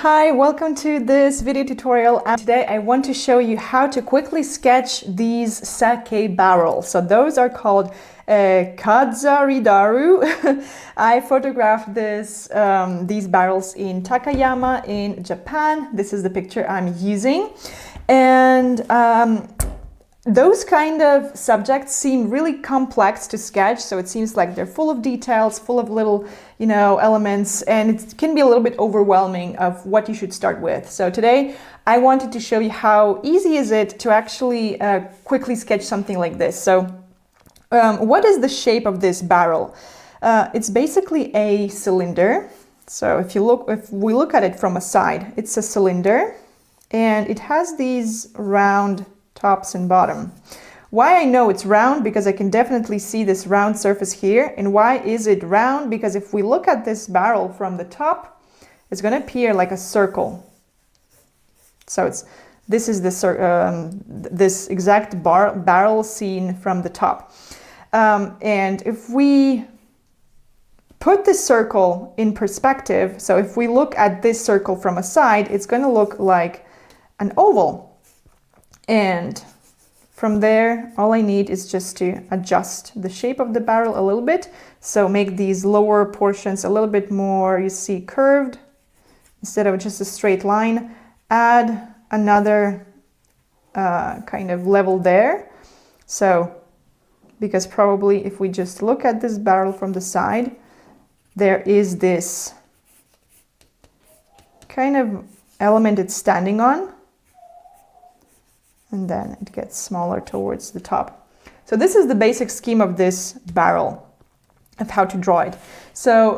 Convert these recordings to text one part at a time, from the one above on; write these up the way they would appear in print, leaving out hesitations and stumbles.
Hi, welcome to this video tutorial. And today I want to show you how to quickly sketch these sake barrels. So those are called Kazaridaru. I photographed these barrels in Takayama in Japan. This is the picture I'm using. And those kind of subjects seem really complex to sketch, so it seems like they're full of details, full of little, elements, and it can be a little bit overwhelming of what you should start with. So today I wanted to show you how easy is it to actually quickly sketch something like this. So what is the shape of this barrel? It's basically a cylinder. So if we look at it from a side, it's a cylinder, and it has these round tops and bottom. Why I know it's round? Because I can definitely see this round surface here. And why is it round? Because if we look at this barrel from the top, it's going to appear like a circle. So this is this exact barrel seen from the top. And if we put this circle in perspective, so if we look at this circle from a side, it's going to look like an oval. And from there, all I need is just to adjust the shape of the barrel a little bit. So make these lower portions a little bit more, you see, curved instead of just a straight line. Add another kind of level there. So, because probably if we just look at this barrel from the side, there is this kind of element it's standing on. And then it gets smaller towards the top. So this is the basic scheme of this barrel, of how to draw it. So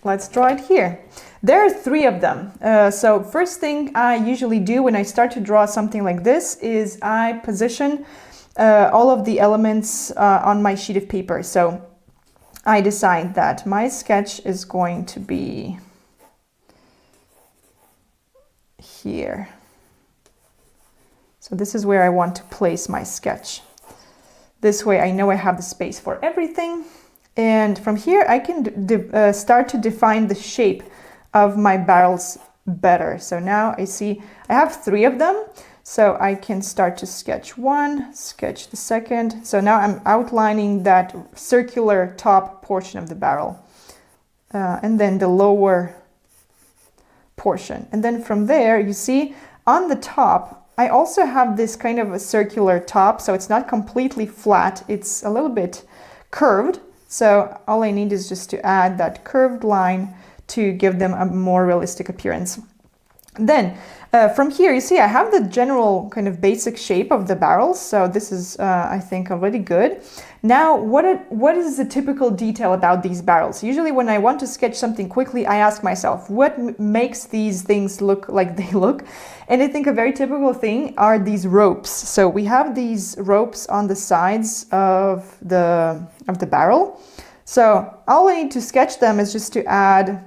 let's draw it here. There are three of them. So first thing I usually do when I start to draw something like this is I position all of the elements on my sheet of paper. So I decide that my sketch is going to be here. So this is where I want to place my sketch. This way I know I have the space for everything. And from here I can start to define the shape of my barrels better. So now I see I have three of them. So I can start to sketch one, sketch the second. So now I'm outlining that circular top portion of the barrel. And then the lower portion. And then from there, you see on the top, I also have this kind of a circular top, so it's not completely flat, it's a little bit curved. So all I need is just to add that curved line to give them a more realistic appearance. Then from here, you see I have the general kind of basic shape of the barrels, so this is, I think, already good. Now, what is the typical detail about these barrels? Usually when I want to sketch something quickly, I ask myself, what makes these things look like they look? And I think a very typical thing are these ropes. So we have these ropes on the sides of the barrel. So all I need to sketch them is just to add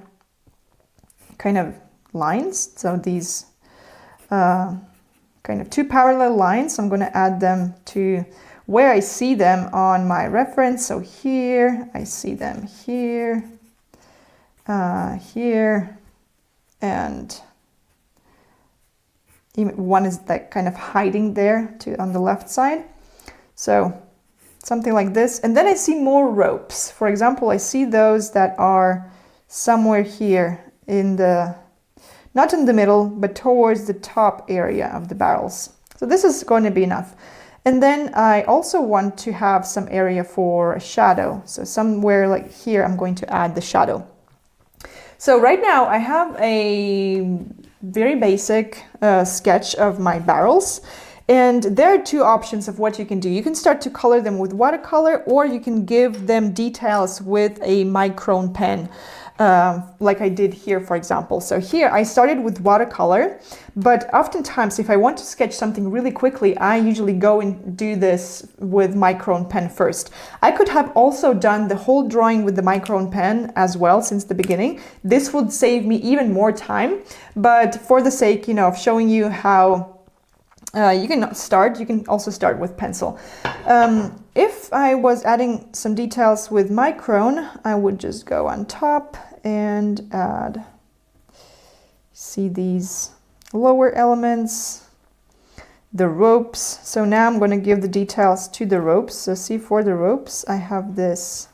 kind of lines. So these kind of two parallel lines, I'm going to add them to where I see them on my reference. So here, I see them here, here, and one is like kind of hiding there on the left side. So something like this. And then I see more ropes. For example, I see those that are somewhere here not in the middle, but towards the top area of the barrels. So this is going to be enough. And then I also want to have some area for a shadow. So somewhere like here, I'm going to add the shadow. So right now I have a very basic sketch of my barrels. And there are two options of what you can do. You can start to color them with watercolor, or you can give them details with a micron pen. Like I did here, for example. So here I started with watercolor, but oftentimes if I want to sketch something really quickly, I usually go and do this with micron pen first. I could have also done the whole drawing with the micron pen as well since the beginning. This would save me even more time, but for the sake, of showing you how you can also start with pencil. If I was adding some details with micron, I would just go on top and add See these lower elements, the ropes. So now I'm going to give the details to the ropes. So see, for the ropes, I have this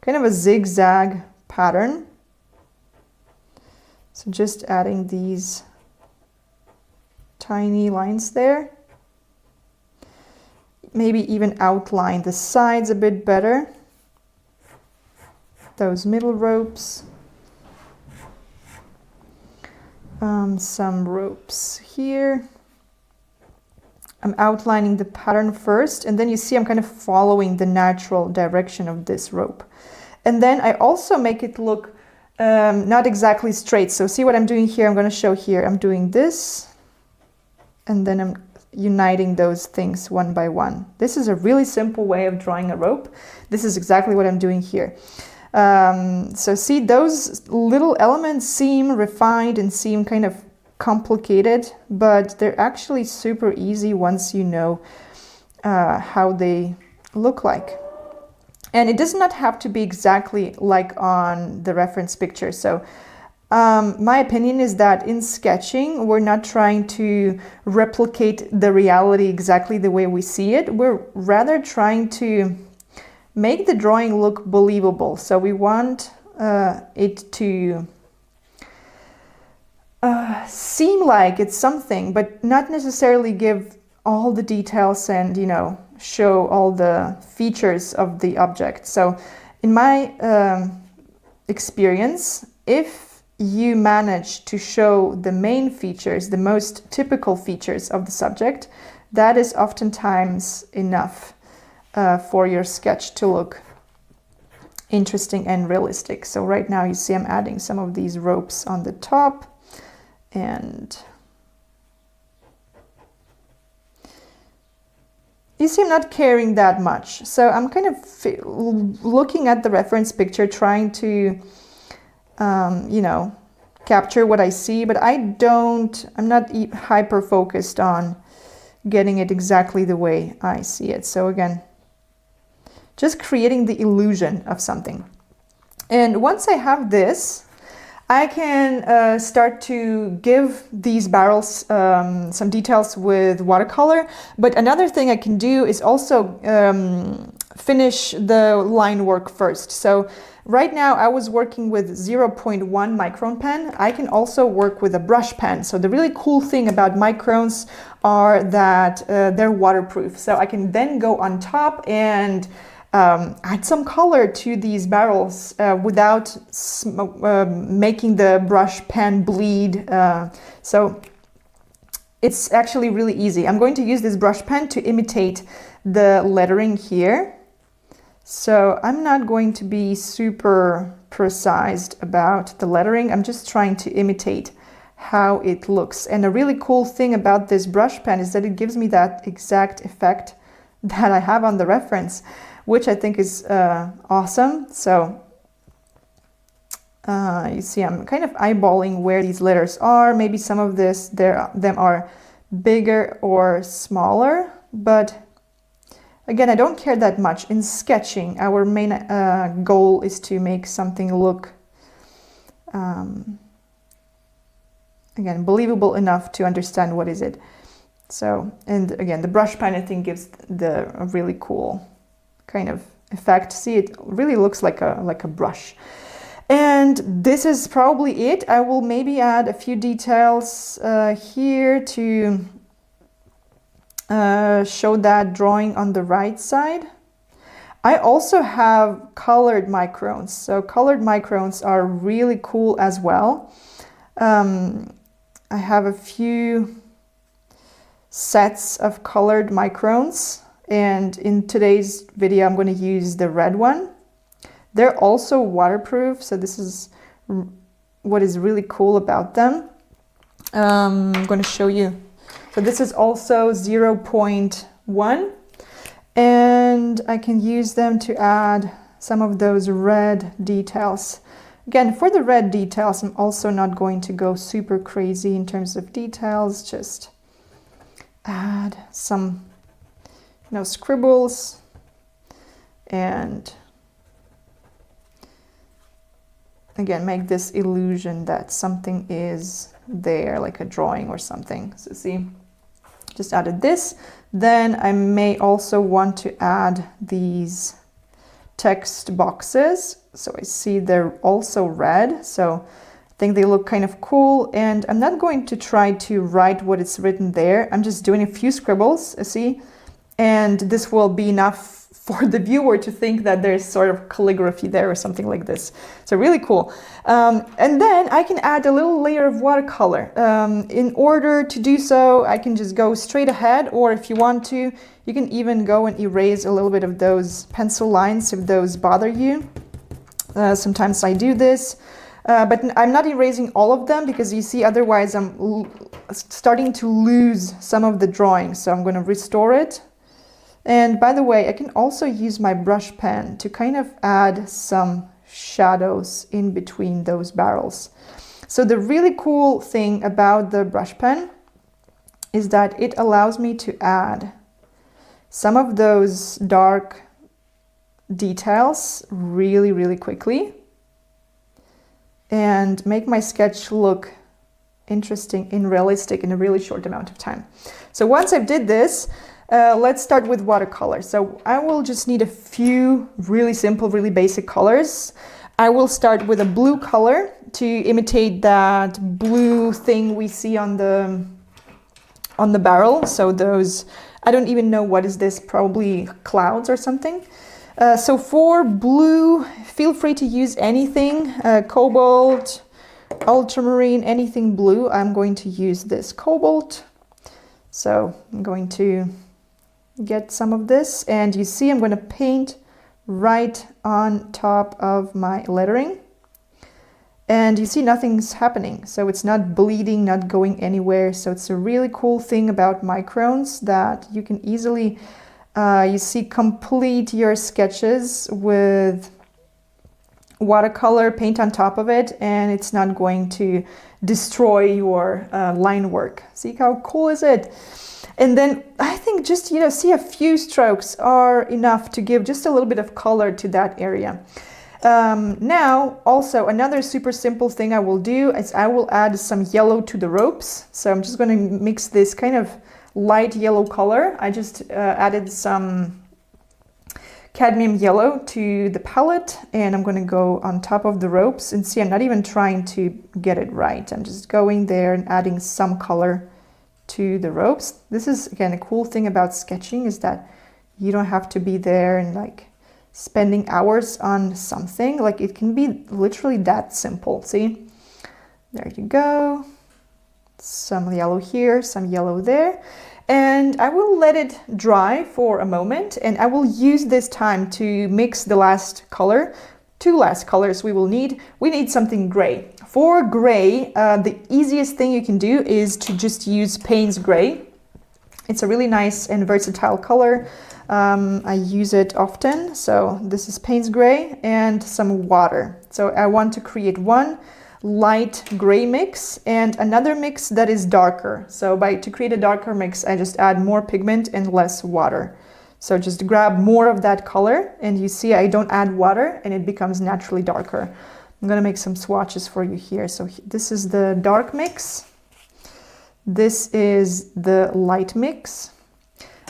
kind of a zigzag pattern. So just adding these tiny lines there. Maybe even outline the sides a bit better. Those middle ropes. Some ropes here. I'm outlining the pattern first, and then you see I'm kind of following the natural direction of this rope. And then I also make it look not exactly straight. So see what I'm doing here? I'm going to show here. I'm doing this, and then I'm uniting those things one by one. This is a really simple way of drawing a rope. This is exactly what I'm doing here. So see, those little elements seem refined and seem kind of complicated, but they're actually super easy once you know how they look like. And it does not have to be exactly like on the reference picture. So my opinion is that in sketching, we're not trying to replicate the reality exactly the way we see it. We're rather trying to make the drawing look believable. So we want it to seem like it's something, but not necessarily give all the details and, you know, show all the features of the object. So in my experience, if you manage to show the main features, the most typical features of the subject, that is oftentimes enough for your sketch to look interesting and realistic. So right now you see I'm adding some of these ropes on the top, and you see I'm not caring that much. So I'm kind of looking at the reference picture, trying to you know, capture what I see, but I'm not hyper focused on getting it exactly the way I see it. So again, just creating the illusion of something. And once I have this, I can start to give these barrels some details with watercolor. But another thing I can do is also finish the line work first. So right now I was working with 0.1 micron pen. I can also work with a brush pen. So the really cool thing about microns are that they're waterproof. So I can then go on top and add some color to these barrels without making the brush pen bleed. So it's actually really easy. I'm going to use this brush pen to imitate the lettering here. So I'm not going to be super precise about the lettering. I'm just trying to imitate how it looks. And a really cool thing about this brush pen is that it gives me that exact effect that I have on the reference, which I think is awesome. So you see I'm kind of eyeballing where these letters are. Maybe some of them are bigger or smaller, but again, I don't care that much. In sketching, our main goal is to make something look again, believable enough to understand what is it. So, and again, the brush pen I think gives a really cool kind of effect. See, it really looks like a brush. And this is probably it. I will maybe add a few details here to show that drawing on the right side. I also have colored microns. So colored microns are really cool as well. I have a few sets of colored microns, and in today's video I'm going to use the red one. They're also waterproof, so this is what is really cool about them. I'm going to show you. So this is also 0.1, and I can use them to add some of those red details. Again, for the red details, I'm also not going to go super crazy in terms of details, just add some, you know, scribbles and again, make this illusion that something is there, like a drawing or something. So see, just added this. Then I may also want to add these text boxes. So I see they're also red. So I think they look kind of cool. And I'm not going to try to write what is written there. I'm just doing a few scribbles, see? And this will be enough for the viewer to think that there's sort of calligraphy there or something like this. So really cool. And then I can add a little layer of watercolor. In order to do so, I can just go straight ahead, or if you want to, you can even go and erase a little bit of those pencil lines if those bother you. Sometimes I do this, but I'm not erasing all of them because you see, otherwise I'm starting to lose some of the drawing. So I'm going to restore it. And by the way, I can also use my brush pen to kind of add some shadows in between those barrels. So the really cool thing about the brush pen is that it allows me to add some of those dark details really, really quickly and make my sketch look interesting and realistic in a really short amount of time. So once I've did this, let's start with watercolor. So I will just need a few really simple, really basic colors. I will start with a blue color to imitate that blue thing we see on the barrel. So those, I don't even know what is this, probably clouds or something. So for blue, feel free to use anything, cobalt, ultramarine, anything blue. I'm going to use this cobalt. So I'm going to get some of this, and you see I'm going to paint right on top of my lettering, and you see nothing's happening, so it's not bleeding, not going anywhere. So it's a really cool thing about microns that you can easily you see complete your sketches with watercolor, paint on top of it, and it's not going to destroy your line work. See how cool is it? And then I think just, see a few strokes are enough to give just a little bit of color to that area. Now, also another super simple thing I will do is I will add some yellow to the ropes. So I'm just going to mix this kind of light yellow color. I just added some cadmium yellow to the palette, and I'm going to go on top of the ropes. And see, I'm not even trying to get it right. I'm just going there and adding some color to the ropes. This is, again, a cool thing about sketching is that you don't have to be there and like spending hours on something. Like, it can be literally that simple. See, there you go. Some yellow here, some yellow there. And I will let it dry for a moment, and I will use this time to mix the last color. Two last colors we will need. We need something gray. For gray, the easiest thing you can do is to just use Payne's Gray. It's a really nice and versatile color. I use it often. So this is Payne's Gray and some water. So I want to create one light gray mix and another mix that is darker. So to create a darker mix, I just add more pigment and less water. So just grab more of that color, and you see I don't add water and it becomes naturally darker. I'm going to make some swatches for you here. So this is the dark mix. This is the light mix.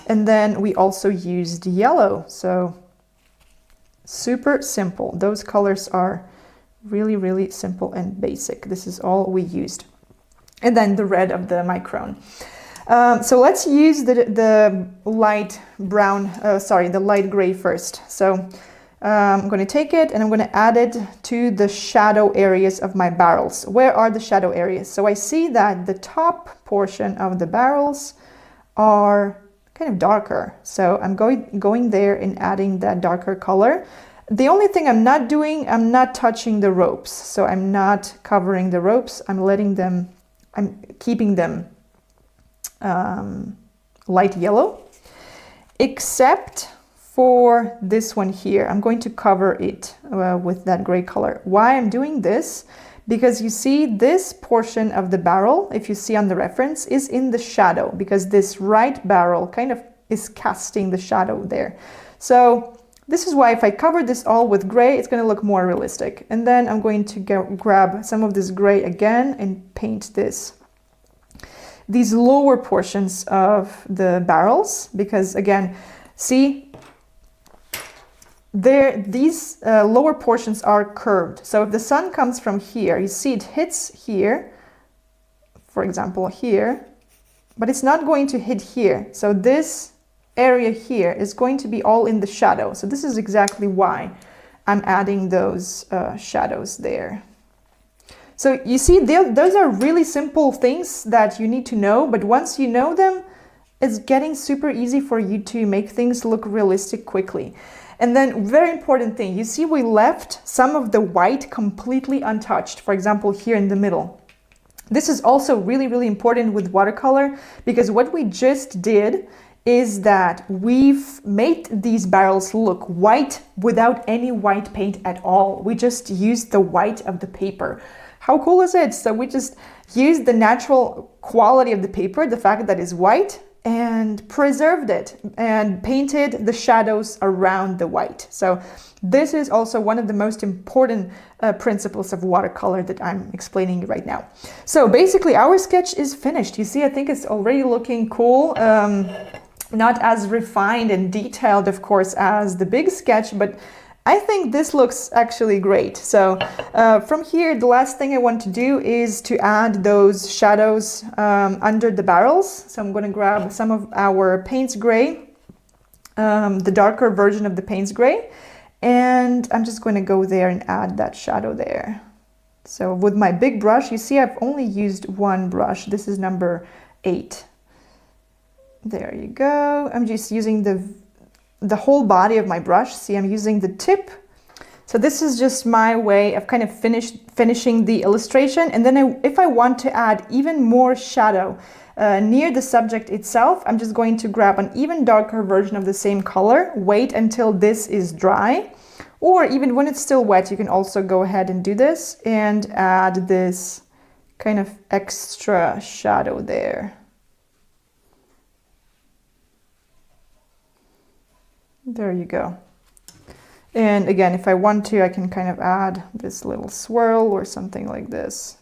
And then we also used yellow. So super simple. Those colors are really, really simple and basic. This is all we used. And then the red of the micron. So let's use the light brown, the light gray first. So I'm going to take it and I'm going to add it to the shadow areas of my barrels. Where are the shadow areas? So I see that the top portion of the barrels are kind of darker. So I'm going there and adding that darker color. The only thing I'm not doing, I'm not touching the ropes. So I'm not covering the ropes. I'm keeping them light yellow, except for this one here. I'm going to cover it with that gray color. Why I'm doing this? Because you see this portion of the barrel, if you see on the reference, is in the shadow, because this right barrel kind of is casting the shadow there. So this is why if I cover this all with gray, it's going to look more realistic. And then I'm going to grab some of this gray again and paint these lower portions of the barrels, because again, see, these lower portions are curved. So if the sun comes from here, you see it hits here, for example here, but it's not going to hit here. So this area here is going to be all in the shadow. So this is exactly why I'm adding those shadows there. So you see, those are really simple things that you need to know, but once you know them, it's getting super easy for you to make things look realistic quickly. And then very important thing, you see we left some of the white completely untouched, for example, here in the middle. This is also really, really important with watercolor, because what we just did is that we've made these barrels look white without any white paint at all. We just used the white of the paper. How cool is it? So we just used the natural quality of the paper, the fact that it's white, and preserved it and painted the shadows around the white. So this is also one of the most important principles of watercolor that I'm explaining right now. So basically our sketch is finished. You see, I think it's already looking cool. Not as refined and detailed, of course, as the big sketch, but I think this looks actually great. So from here, the last thing I want to do is to add those shadows under the barrels. So I'm going to grab some of our Payne's Gray, the darker version of the Payne's Gray, and I'm just going to go there and add that shadow there. So with my big brush, you see I've only used one brush. This is number 8. There you go. I'm just using the whole body of my brush. See, I'm using the tip. So this is just my way of kind of finishing the illustration. And then if I want to add even more shadow near the subject itself, I'm just going to grab an even darker version of the same color, wait until this is dry, or even when it's still wet, you can also go ahead and do this and add this kind of extra shadow there. There you go. And again, if I want to, I can kind of add this little swirl or something like this.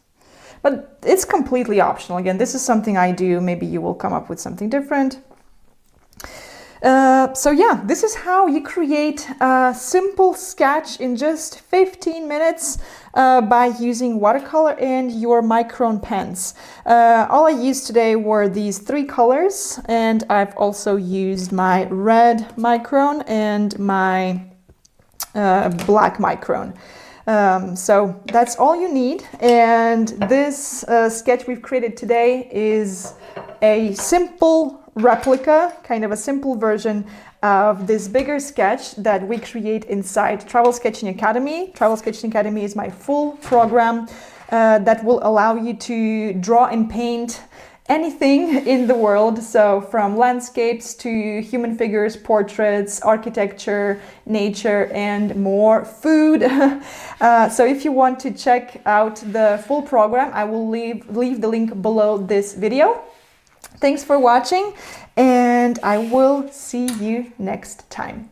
But it's completely optional. Again, this is something I do. Maybe you will come up with something different. So yeah, this is how you create a simple sketch in just 15 minutes by using watercolor and your micron pens. All I used today were these 3 colors, and I've also used my red micron and my black micron. So that's all you need, and this sketch we've created today is a simple replica, kind of a simple version of this bigger sketch that we create inside Travel Sketching Academy. Travel Sketching Academy is my full program that will allow you to draw and paint anything in the world. So from landscapes to human figures, portraits, architecture, nature, and more, food. So if you want to check out the full program, I will leave the link below this video. Thanks for watching, and I will see you next time.